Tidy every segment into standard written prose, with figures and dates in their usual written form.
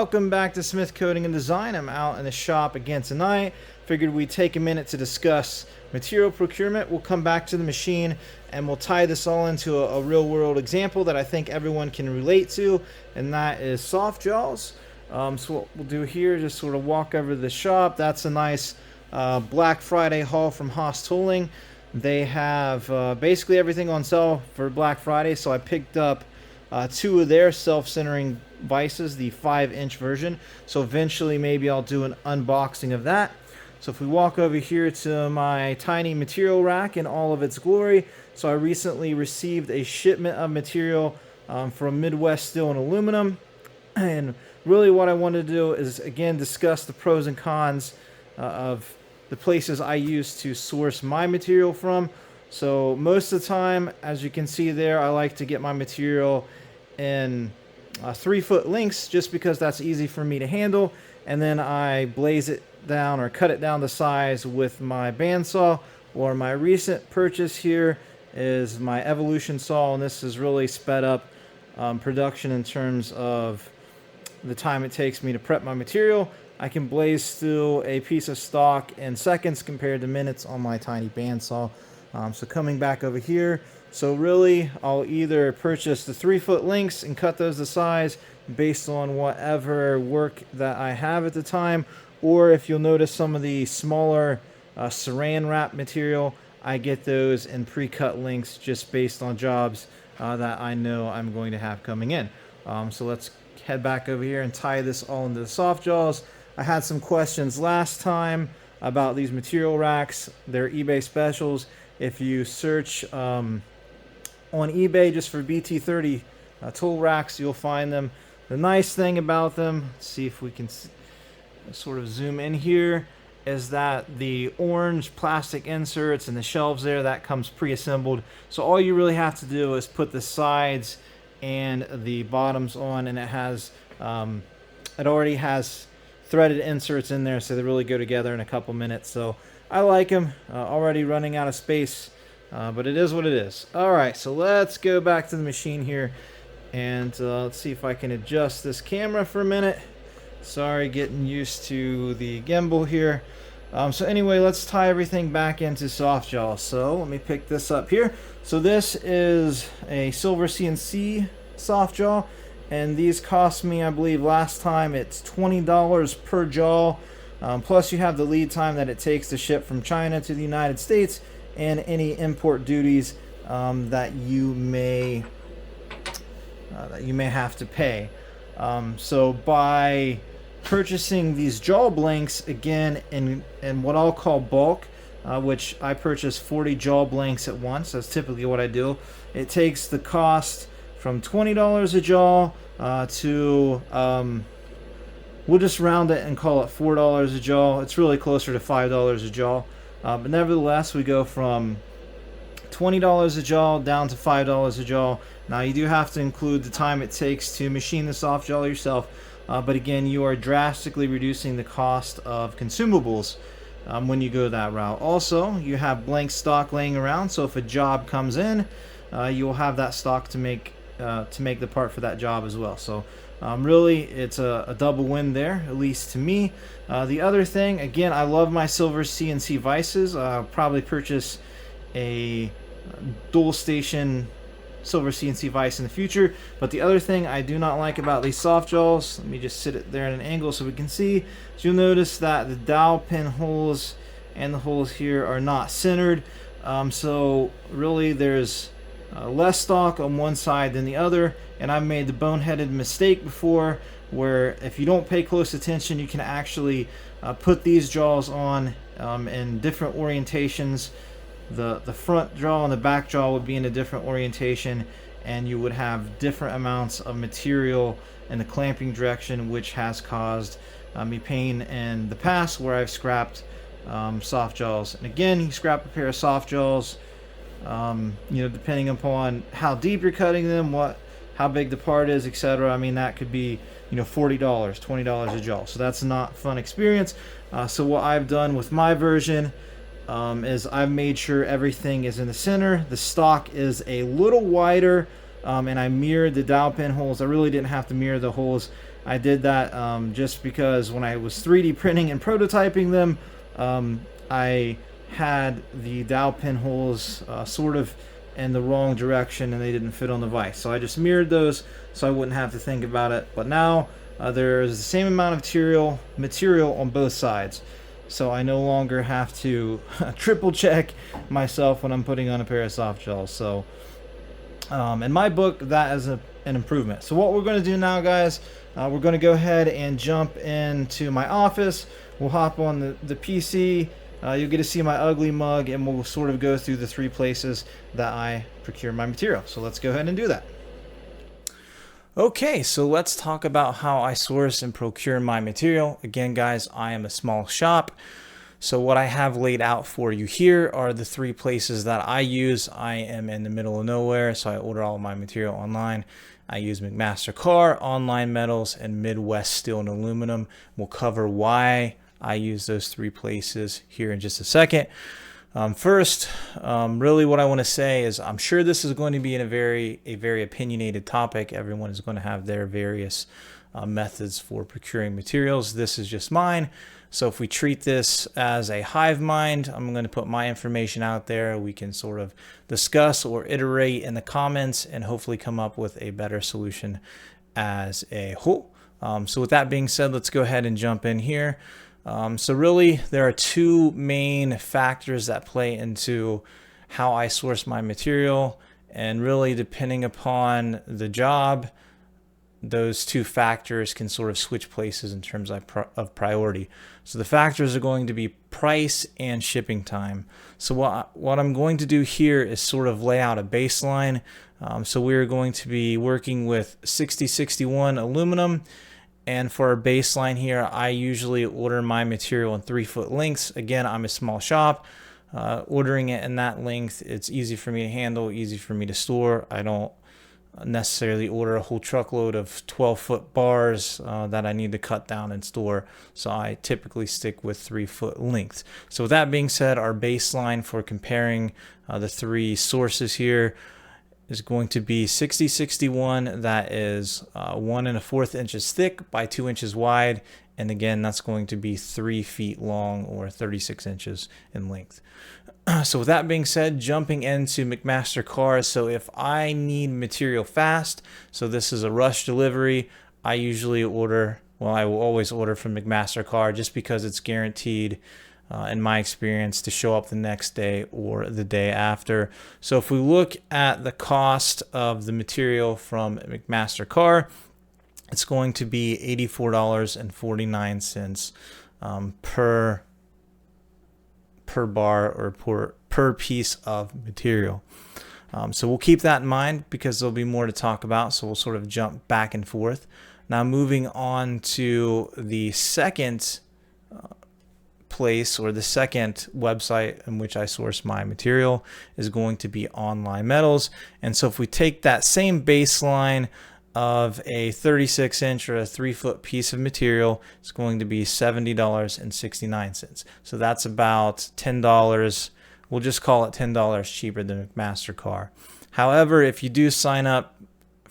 Welcome back to Smith Coating and Design. I'm out in the shop again tonight. Figured we'd take a minute to discuss material procurement. We'll come back to the machine and we'll tie this all into a real world example that I think everyone can relate to, and that is soft jaws. So what we'll do here, just sort of walk over to the shop. That's a nice Black Friday haul from Haas Tooling. They have basically everything on sale for Black Friday, so I picked up two of their self-centering vices, the 5-inch version. So eventually maybe I'll do an unboxing of that. So if we walk over here to my tiny material rack in all of its glory, so I recently received a shipment of material from Midwest Steel and Aluminum, and really what I want to do is again discuss the pros and cons of the places I use to source my material from. So most of the time, as you can see there, I like to get my material in 3-foot lengths just because that's easy for me to handle, and then I blaze it down or cut it down to size with my bandsaw. Or my recent purchase here is my Evolution saw, and this has really sped up production in terms of the time it takes me to prep my material. I can blaze through a piece of stock in seconds compared to minutes on my tiny bandsaw. So coming back over here, so really I'll either purchase the 3-foot lengths and cut those to size based on whatever work that I have at the time, or if you'll notice some of the smaller saran wrap material, I get those in pre-cut lengths just based on jobs that I know I'm going to have coming in. So let's head back over here and tie this all into the soft jaws. I had some questions last time about these material racks. They're eBay specials. If you search on eBay just for BT30 tool racks, you'll find them. The nice thing about them, let's see if we can sort of zoom in here, is that the orange plastic inserts and the shelves there, that comes pre-assembled. So all you really have to do is put the sides and the bottoms on, and it has it already has threaded inserts in there, so they really go together in a couple minutes. So I like them. Already running out of space, but it is what it is. Alright, so let's go back to the machine here, and let's see if I can adjust this camera for a minute. Sorry, getting used to the gimbal here. So anyway, let's tie everything back into soft jaw. So let me pick this up here. So this is a Silver CNC soft jaw, and these cost me, I believe last time, it's $20 per jaw. Plus you have the lead time that it takes to ship from China to the United States, and any import duties that you may have to pay. So by purchasing these jaw blanks again in what I'll call bulk, which I purchase 40 jaw blanks at once, that's typically what I do, it takes the cost from $20 a jaw to we'll just round it and call it $4 a jaw. It's really closer to $5 a jaw, but nevertheless we go from $20 a jaw down to $5 a jaw. Now you do have to include the time it takes to machine the soft jaw yourself, but again, you are drastically reducing the cost of consumables when you go that route. Also, you have blank stock laying around, so if a job comes in, you will have that stock to make the part for that job as well. So really it's a double win there, at least to me. The other thing, again, I love my Silver CNC vices. I'll probably purchase a dual station Silver CNC vice in the future. But the other thing I do not like about these soft jaws, let me just sit it there at an angle so we can see, so you'll notice that the dowel pin holes and the holes here are not centered. So really there's less stock on one side than the other, and I've made the boneheaded mistake before where if you don't pay close attention, you can actually put these jaws on in different orientations. The front jaw and the back jaw would be in a different orientation, and you would have different amounts of material in the clamping direction, which has caused me pain in the past where I've scrapped soft jaws. And again, you scrap a pair of soft jaws, depending upon how deep you're cutting them, how big the part is, etc. I mean, that could be $40, $20 a jaw. So that's not a fun experience. So what I've done with my version is I've made sure everything is in the center. The stock is a little wider, and I mirrored the dowel pin holes. I really didn't have to mirror the holes I did that just because when I was 3D printing and prototyping them, I had the dowel pinholes sort of in the wrong direction and they didn't fit on the vise. So I just mirrored those so I wouldn't have to think about it. But now there's the same amount of material on both sides. So I no longer have to triple check myself when I'm putting on a pair of soft gels. So in my book, that is an improvement. So what we're going to do now, guys, we're going to go ahead and jump into my office. We'll hop on the PC. You'll get to see my ugly mug, and we'll sort of go through the 3 places that I procure my material. So let's go ahead and do that. Okay, so let's talk about how I source and procure my material. Again, guys, I am a small shop. So what I have laid out for you here are the 3 places that I use. I am in the middle of nowhere, so I order all of my material online. I use McMaster-Carr, Online Metals, and Midwest Steel and Aluminum. We'll cover why I use those 3 places here in just a second. First, really what I want to say is I'm sure this is going to be a very opinionated topic. Everyone is going to have their various methods for procuring materials. This is just mine. So if we treat this as a hive mind, I'm going to put my information out there. We can sort of discuss or iterate in the comments and hopefully come up with a better solution as a whole. So with that being said, let's go ahead and jump in here. So really, there are 2 main factors that play into how I source my material, and really depending upon the job, those 2 factors can sort of switch places in terms of priority. So the factors are going to be price and shipping time. So what I'm going to do here is sort of lay out a baseline. So we're going to be working with 6061 aluminum. And for our baseline here, I usually order my material in 3-foot lengths. Again, I'm a small shop. Ordering it in that length, it's easy for me to handle, easy for me to store. I don't necessarily order a whole truckload of 12-foot bars that I need to cut down and store. So I typically stick with 3-foot lengths. So with that being said, our baseline for comparing the 3 sources here is going to be 6061. That is 1 1/4 inches thick by 2 inches wide. And again, that's going to be 3 feet long or 36 inches in length. So with that being said, jumping into McMaster-Carr. So if I need material fast, so this is a rush delivery, I usually order, well, I will always order from McMaster-Carr just because it's guaranteed, in my experience, to show up the next day or the day after. So if we look at the cost of the material from McMaster-Carr, it's going to be $84.49 per bar or per piece of material. So we'll keep that in mind because there'll be more to talk about. So we'll sort of jump back and forth. Now moving on to the second place, or the second website in which I source my material, is going to be Online Metals. And so if we take that same baseline of a 36-inch or a 3-foot piece of material, it's going to be $70.69. So that's about $10. We'll just call it $10 cheaper than McMaster-Carr. However, if you do sign up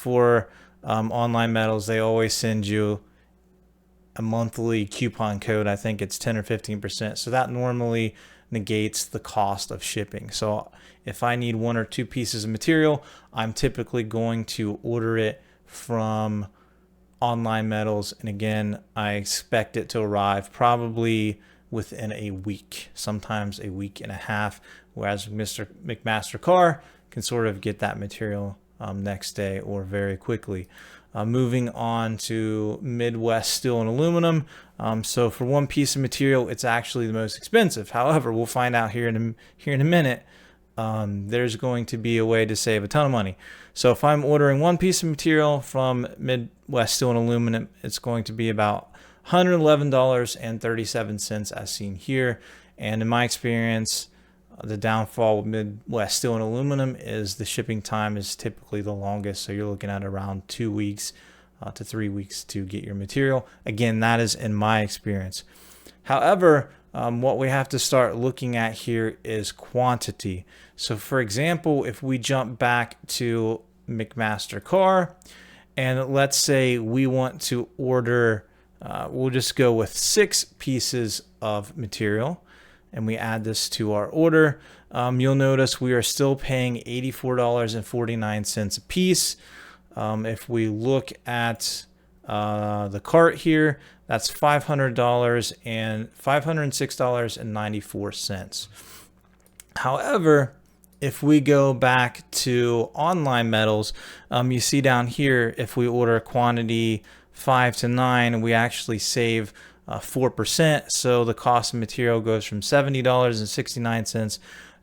for Online Metals, they always send you a monthly coupon code. I think it's 10 or 15%. So that normally negates the cost of shipping. So if I need 1 or 2 pieces of material, I'm typically going to order it from Online Metals. And again, I expect it to arrive probably within a week, sometimes a week and a half, whereas Mr. McMaster-Carr can sort of get that material next day or very quickly. Moving on to Midwest Steel and Aluminum. So for 1 piece of material, it's actually the most expensive. However, we'll find out here in a minute. There's going to be a way to save a ton of money. So if I'm ordering 1 piece of material from Midwest Steel and Aluminum, it's going to be about $111.37 as seen here. And in my experience, the downfall with Midwest Steel and Aluminum is the shipping time is typically the longest. So you're looking at around 2 weeks to 3 weeks to get your material. Again, that is in my experience. However, what we have to start looking at here is quantity. So for example, if we jump back to McMaster-Carr And let's say we want to order, we'll just go with 6 pieces of material, and we add this to our order. You'll notice we are still paying $84.49 a piece. If we look at the cart here, that's $500 and $506.94. However, if we go back to Online Metals, you see down here, if we order quantity 5 to 9, we actually save 4%. So the cost of material goes from $70.69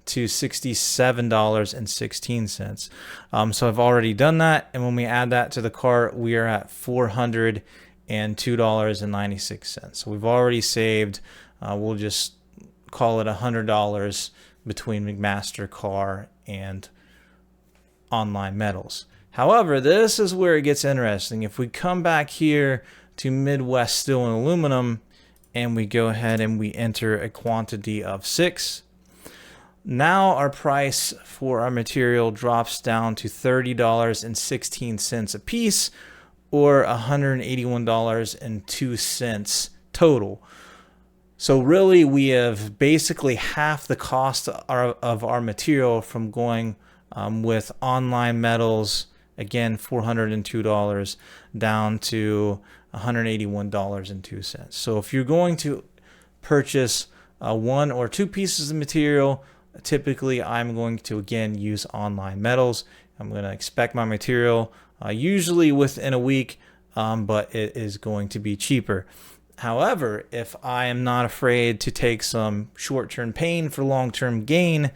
to $67.16. So I've already done that. And when we add that to the cart, we are at $402.96. So we've already saved, we'll just call it $100 between McMaster-Carr and Online Metals. However, this is where it gets interesting. If we come back here to Midwest Steel and Aluminum and we go ahead and we enter a quantity of 6, now our price for our material drops down to $30.16 a piece, or $181.02 total. So really, we have basically half the cost of our material from going with Online Metals, again, $402, down to $181.02. So if you're going to purchase 1 or 2 pieces of material, typically I'm going to, again, use Online Metals. I'm going to expect my material usually within a week, but it is going to be cheaper. However, if I am not afraid to take some short-term pain for long-term gain,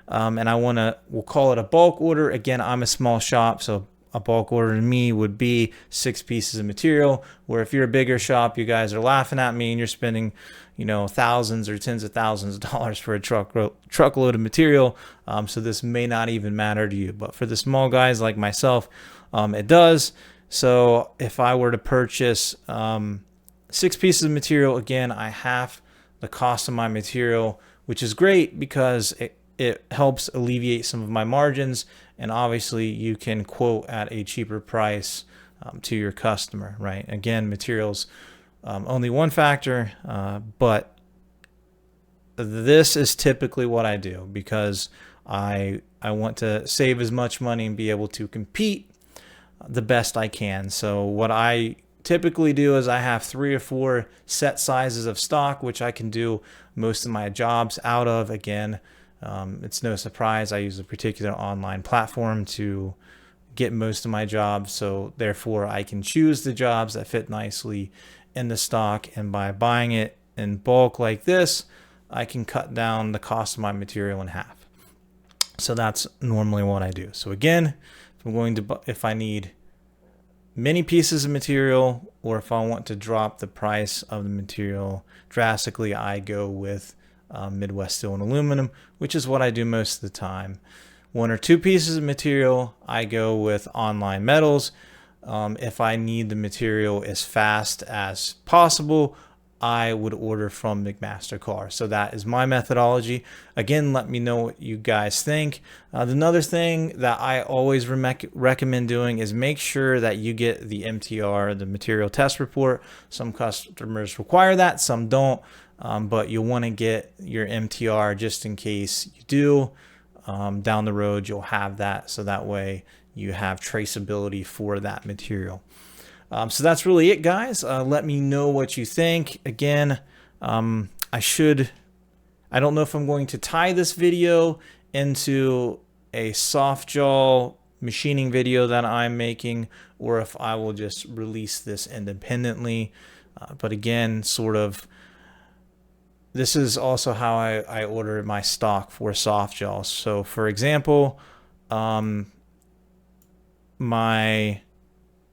and I want to, we'll call it a bulk order. Again, I'm a small shop, so a bulk order to me would be 6 pieces of material, where if you're a bigger shop, you guys are laughing at me and you're spending, you know, thousands or tens of thousands of dollars for a truckload of material. So this may not even matter to you, but for the small guys like myself, it does. So if I were to purchase 6 pieces of material, again, I half the cost of my material, which is great because it helps alleviate some of my margins, and obviously you can quote at a cheaper price to your customer, right? Again, materials only one factor, but this is typically what I do because I want to save as much money and be able to compete the best I can. So what I typically do is I have 3 or 4 set sizes of stock, which I can do most of my jobs out of. Again, it's no surprise I use a particular online platform to get most of my jobs, so therefore I can choose the jobs that fit nicely in the stock, and by buying it in bulk like this, I can cut down the cost of my material in half. So that's normally what I do. So again, if I need many pieces of material, or if I want to drop the price of the material drastically, I go with Midwest Steel and Aluminum, which is what I do most of the time. 1 or 2 pieces of material, I go with Online Metals. If I need the material as fast as possible, I would order from McMaster-Carr. So that is my methodology. Again, let me know what you guys think. Another thing that I always recommend doing is make sure that you get the MTR, the material test report. Some customers require that, some don't, but you'll want to get your MTR just in case you do. Down the road, you'll have that, so that way you have traceability for that material. So that's really it, guys. Let me know what you think. Again, I don't know if I'm going to tie this video into a soft jaw machining video that I'm making, or if I will just release this independently. But again, this is also how I order my stock for soft jaws. So for example, my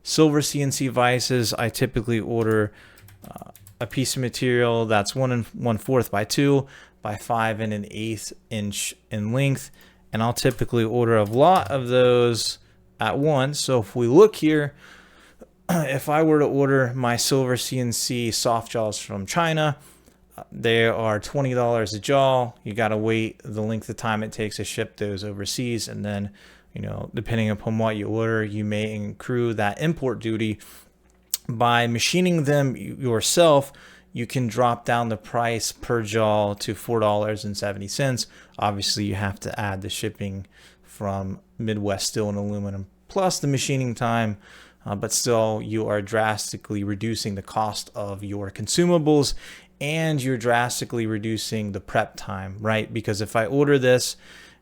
silver CNC vices, I typically order a piece of material that's 1 1/4 by 2 by 5 1/8 inch in length, and I'll typically order a lot of those at once. So if we look here, if I were to order my silver CNC soft jaws from China, They are $20 a jaw. You got to wait the length of time it takes to ship those overseas, and then, you know, depending upon what you order, you may accrue that import duty. By machining them yourself, you can drop down the price per jaw to $4.70. Obviously, you have to add the shipping from Midwest Steel and Aluminum plus the machining time, but still you are drastically reducing the cost of your consumables, and you're drastically reducing the prep time, right? Because if I order this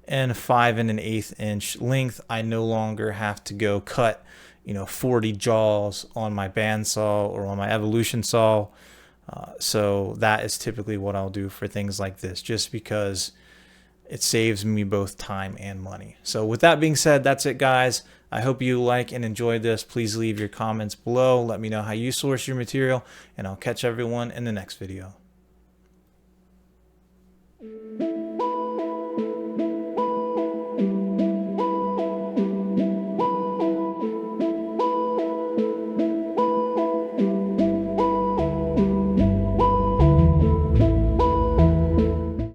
in 5 1/8 inch length, I no longer have to go cut, you know, 40 jaws on my bandsaw or on my Evolution saw. So that is typically what I'll do for things like this, just because it saves me both time and money. So with that being said, that's it, guys. I hope you like and enjoy this. Please leave your comments below. Let me know how you source your material, and I'll catch everyone in the next video.